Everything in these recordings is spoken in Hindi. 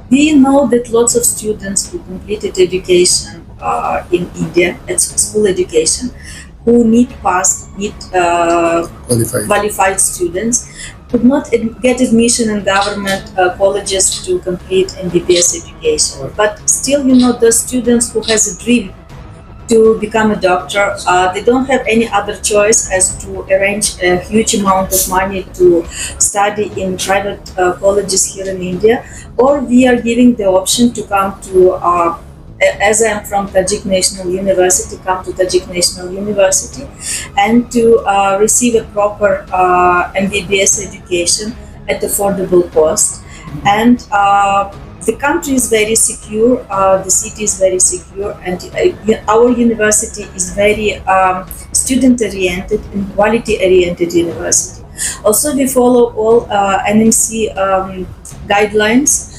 We know that lots of students who completed education in India, at school education, who need qualified students, could not get admission in government colleges to complete MBBS education. But still, the students who has a dream to become a doctor, they don't have any other choice as to arrange a huge amount of money to study in private colleges here in India, or we are giving the option to come to, as I am from Tajik National University, come to Tajik National University and to receive a proper MBBS education at affordable cost. And the country is very secure, the city is very secure, and our university is very student-oriented and quality-oriented university. Also, we follow all NMC guidelines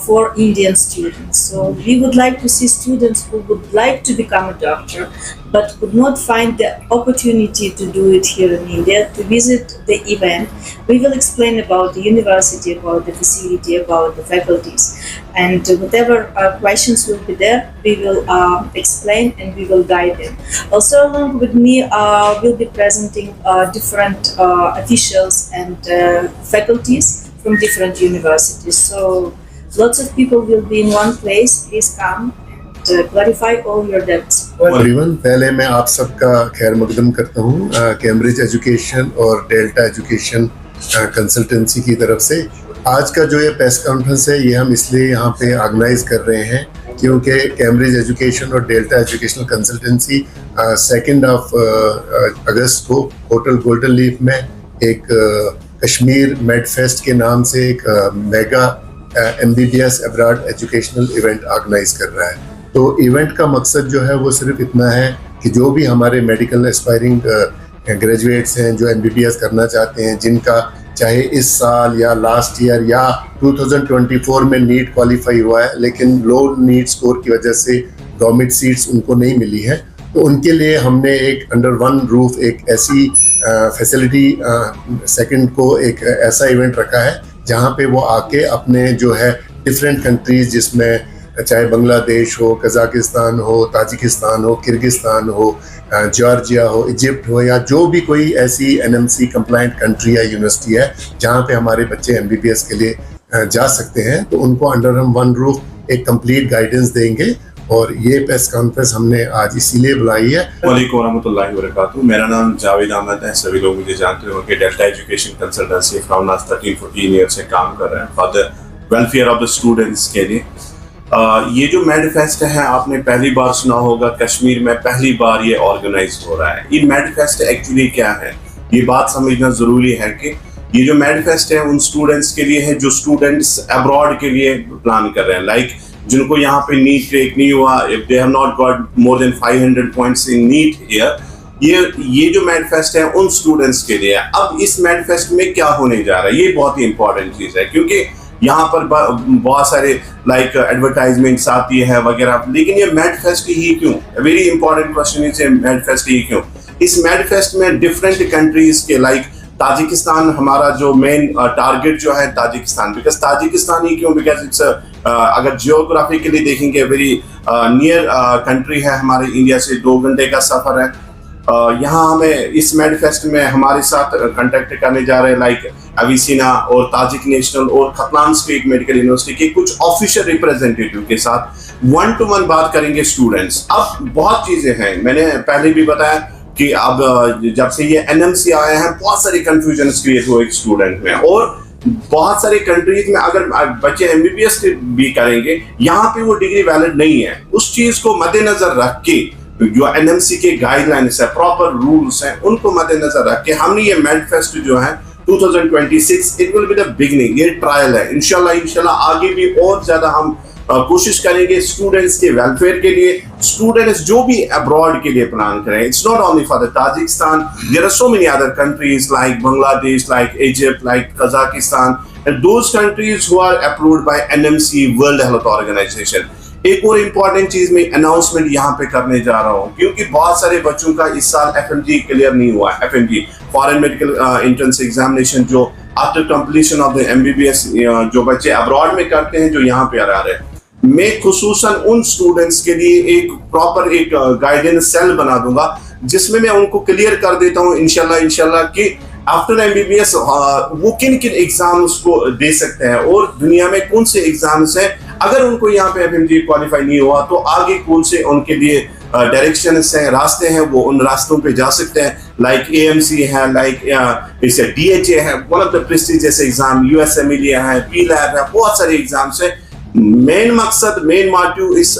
for Indian students. So we would like to see students who would like to become a doctor but could not find the opportunity to do it here in India, to visit the event. We will explain about the university, about the facility, about the faculties, and whatever questions will be there, we will explain and we will guide them. Also, along with me will be presenting different officials and faculties from different universities. So lots of people will be in one place. Please come and clarify all your doubts. Everyone, पहले मैं आप सबका खैर मकदम करता हूँ कैम्ब्रिज एजुकेशन और डेल्टा एजुकेशन कंसल्टेंसी की तरफ से। आज का जो ये प्रेस कॉन्फ्रेंस है, ये हम इसलिए यहाँ पे ऑर्गेनाइज कर रहे हैं क्योंकि कैम्ब्रिज एजुकेशन और डेल्टा एजुकेशनल कंसल्टेंसी 2 अगस्त को होटल गोल्डन लीफ में एक कश्मीर मेड फेस्ट के नाम से एक mega MBBS abroad educational event organise कर रहा है। तो इवेंट का मकसद जो है वो सिर्फ इतना है कि जो भी हमारे मेडिकल एस्पायरिंग ग्रेजुएट्स हैं जो MBBS करना चाहते हैं, जिनका चाहे इस साल या लास्ट ईयर या 2024 में नीट क्वालिफाई हुआ है लेकिन लो नीट स्कोर की वजह से गवर्नमेंट सीट्स उनको नहीं मिली है, तो उनके लिए हमने एक अंडर वन रूफ एक ऐसी फैसिलिटी सेकंड को एक ऐसा इवेंट रखा है जहाँ पे वो आके अपने जो है डिफरेंट कंट्रीज, जिसमें चाहे बांग्लादेश हो, कजाकिस्तान हो, ताजिकिस्तान हो, किर्गिस्तान हो, जॉर्जिया हो, इजिप्ट हो, या जो भी कोई ऐसी NMC कंप्लाइंट कंट्री या यूनिवर्सिटी है जहाँ पे हमारे बच्चे MBBS के लिए जा सकते हैं, तो उनको अंडर हम वन रूफ एक कंप्लीट गाइडेंस देंगे। और ये प्रेस कॉन्फ्रेंस हमने आज इसीलिए बुलाई है। वालेकुम रहमतुल्लाहि व बरकातुहू। मेरा नाम जावेद अहमद है, सभी लोग मुझे जानते हो कि delta education consultancy from last 13-14 year से काम कर रहे हैं for the welfare of the students के लिए। ये जो मैनिफेस्ट है आपने पहली बार सुना होगा, कश्मीर में पहली बार ये ऑर्गेनाइज हो रहा है। ये मैनिफेस्ट एक्चुअली क्या है, ये बात समझना जरूरी है कि ये जो मैनिफेस्ट है उन स्टूडेंट्स के लिए है जो स्टूडेंट्स अब्रॉड के लिए प्लान कर रहे हैं, लाइक जिनको यहाँ पे नीट क्रैक नहीं हुआ, if they have not got more than 500 points in NEET here, ये जो मैनिफेस्ट है उन स्टूडेंट्स के लिए। अब इस मैनिफेस्ट में क्या होने जा रहा है, ये बहुत ही इंपॉर्टेंट चीज है क्योंकि यहाँ पर बहुत सारे लाइक एडवर्टाइजमेंट्स आती है वगैरह, लेकिन ये मैनिफेस्ट ही क्यों? Very important question is manifest ही क्यों? इस मैनिफेस्ट में डिफरेंट कंट्रीज के लाइक ताजिकिस्तान, हमारा जो मेन टारगेट जो है ताजिकिस्तान, बिकॉज ताजिकिस्तान ही क्यों? बिकॉज इट्स अगर जियोग्राफिकली देखेंगे वेरी नियर कंट्री है, हमारे इंडिया से 2 घंटे का सफर है। यहाँ हमें इस मैनिफेस्ट में हमारे साथ कांटेक्ट करने जा रहे हैं लाइक अविसिना और ताजिक नेशनल और खतलान स्टेट मेडिकल यूनिवर्सिटी के कुछ ऑफिशियल रिप्रेजेंटेटिव के साथ 1-to-1 बात करेंगे स्टूडेंट्स। अब बहुत चीजें हैं, मैंने पहले भी बताया कि अब जब से ये NMC आए हैं बहुत सारे कंफ्यूजन क्रिएट हुए स्टूडेंट में, और बहुत सारे कंट्रीज में अगर बच्चे MBBS भी करेंगे यहाँ पे वो डिग्री वैलिड नहीं है। उस चीज को मद्देनजर रख के जो NMC के गाइडलाइंस है, प्रॉपर रूल्स हैं, उनको मद्देनजर रख के हमने ये मैनिफेस्ट जो है 2026 it will be the beginning, ये ट्रायल है। इंशाल्लाह आगे भी और ज्यादा हम कोशिश करेंगे स्टूडेंट्स के वेलफेयर के लिए, स्टूडेंट्स जो भी अब्रॉड के लिए प्लान करें। It's not only for the Tajikistan, there are so many other countries like Bangladesh, like Egypt, like Kazakhstan, and those countries who are approved by NMC, World Health Organization. एक और इम्पॉर्टेंट चीज मैं अनाउंसमेंट यहाँ पे करने जा रहा हूँ, क्योंकि बहुत सारे बच्चों का इस साल FMG क्लियर नहीं हुआ। FMG foreign medical entrance examination जो after completion of the MBBS जो बच्चे अब्रॉड में करते हैं, जो यहाँ पे आ रहे हैं, मैं खुसूसन उन स्टूडेंट्स के लिए एक प्रॉपर एक गाइडेंस सेल बना दूंगा, जिसमें मैं उनको क्लियर कर देता हूँ इंशाल्लाह कि आफ्टर MBBS वो किन किन एग्जाम्स को दे सकते हैं और दुनिया में कौन से एग्जाम्स हैं। अगर उनको यहाँ पे FMG क्वालिफाई नहीं हुआ तो आगे कौन से उनके लिए डायरेक्शंस हैं, रास्ते हैं, वो उन रास्तों पे जा सकते हैं। लाइक AMC है, लाइक इसे DHA है, one of the prestigious exam, USMLE है, PLAB है, बहुत सारे एग्जाम्स हैं। मेन मकसद, मेन मोटिव इस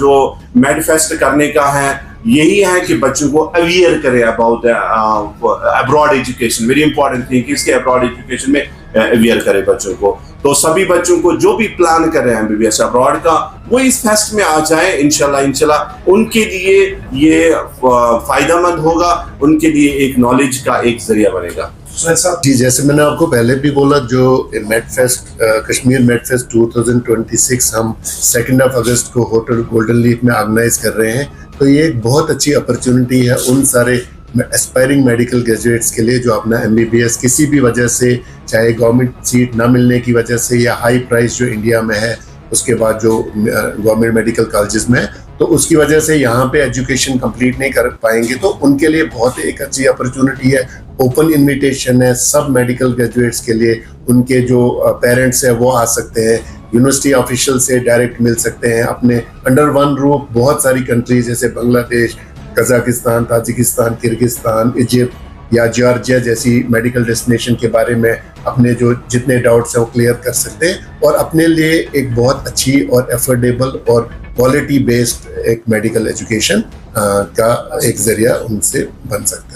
जो मैनिफेस्ट करने का है यही है कि बच्चों को अवेयर करे about abroad education. Very important thing कि इसके अब्रॉड एजुकेशन में अवेयर करे बच्चों को। तो सभी बच्चों को जो भी प्लान कर रहे हैं MBBS अब्रॉड का, वो इस फेस्ट में आ जाए इंशाल्लाह उनके लिए ये फायदेमंद होगा, उनके लिए एक नॉलेज का एक जरिया बनेगा। जी, जैसे मैंने आपको पहले भी बोला, जो मेडफेस्ट कश्मीर मेडफेस्ट 2026 हम 2 अगस्त को होटल गोल्डन लीफ में ऑर्गेनाइज कर रहे हैं। तो ये एक बहुत अच्छी अपॉर्चुनिटी है उन सारे एस्पायरिंग मेडिकल ग्रेजुएट्स के लिए जो अपना MBBS किसी भी वजह से, चाहे गवर्नमेंट सीट ना मिलने की वजह से या हाई प्राइस जो इंडिया में है, उसके बाद जो गवर्नमेंट मेडिकल कॉलेजेस में है, तो उसकी वजह से यहाँ पे एजुकेशन कंप्लीट नहीं कर पाएंगे, तो उनके लिए बहुत एक अच्छी अपॉर्चुनिटी है। ओपन इनविटेशन है सब मेडिकल ग्रेजुएट्स के लिए। उनके जो पेरेंट्स हैं वो आ सकते हैं, यूनिवर्सिटी ऑफिशियल से डायरेक्ट मिल सकते हैं। अपने अंडर वन रूफ बहुत सारी कंट्रीज जैसे Bangladesh, Kazakhstan, Tajikistan, Kyrgyzstan, Egypt या जॉर्जिया जैसी मेडिकल डेस्टिनेशन के बारे में अपने जो जितने डाउट्स हैं वो क्लियर कर सकते हैं और अपने लिए एक बहुत अच्छी और एफोर्डेबल और क्वालिटी बेस्ड एक मेडिकल एजुकेशन का एक जरिया उनसे बन सकता है।